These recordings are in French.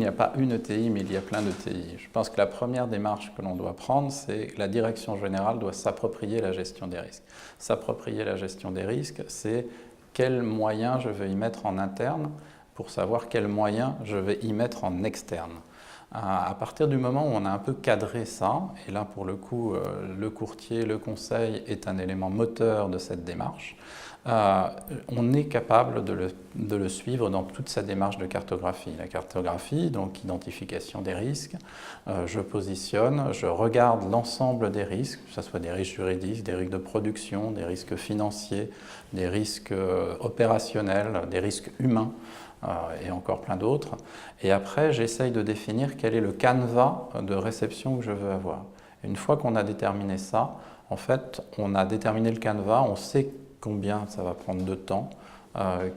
n'y a pas une ETI, mais il y a plein d'ETI. Je pense que la première démarche que l'on doit prendre, c'est que la direction générale doit s'approprier la gestion des risques. S'approprier la gestion des risques, c'est quels moyens je vais y mettre en interne pour savoir quels moyens je vais y mettre en externe. À partir du moment où on a un peu cadré ça, et là pour le coup le courtier, le conseil est un élément moteur de cette démarche, on est capable de le suivre dans toute sa démarche de cartographie. La cartographie, donc identification des risques, je positionne, je regarde l'ensemble des risques, que ce soit des risques juridiques, des risques de production, des risques financiers, des risques opérationnels, des risques humains, et encore plein d'autres. Et après, j'essaye de définir quel est le canevas de réception que je veux avoir. Et une fois qu'on a déterminé ça, en fait, on a déterminé le canevas, on sait combien ça va prendre de temps,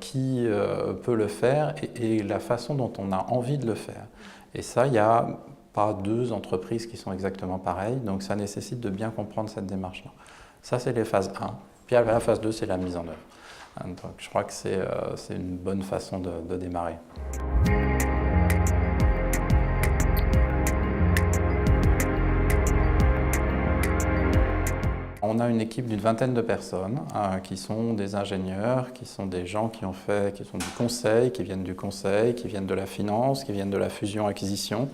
qui peut le faire et la façon dont on a envie de le faire. Et ça, il n'y a pas deux entreprises qui sont exactement pareilles, donc ça nécessite de bien comprendre cette démarche-là. Ça, c'est les phases 1. Puis la phase 2, c'est la mise en œuvre. Donc, je crois que c'est une bonne façon de démarrer. On a une équipe d'une vingtaine de personnes qui sont des ingénieurs, qui sont des gens qui sont du conseil, qui viennent de la finance, qui viennent de la fusion-acquisition,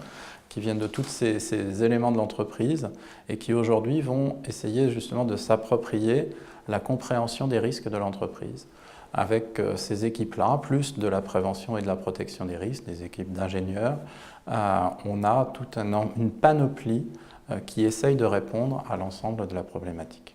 qui viennent de tous ces éléments de l'entreprise et qui aujourd'hui vont essayer justement de s'approprier la compréhension des risques de l'entreprise. Avec ces équipes-là, plus de la prévention et de la protection des risques, des équipes d'ingénieurs, on a toute une panoplie qui essaye de répondre à l'ensemble de la problématique.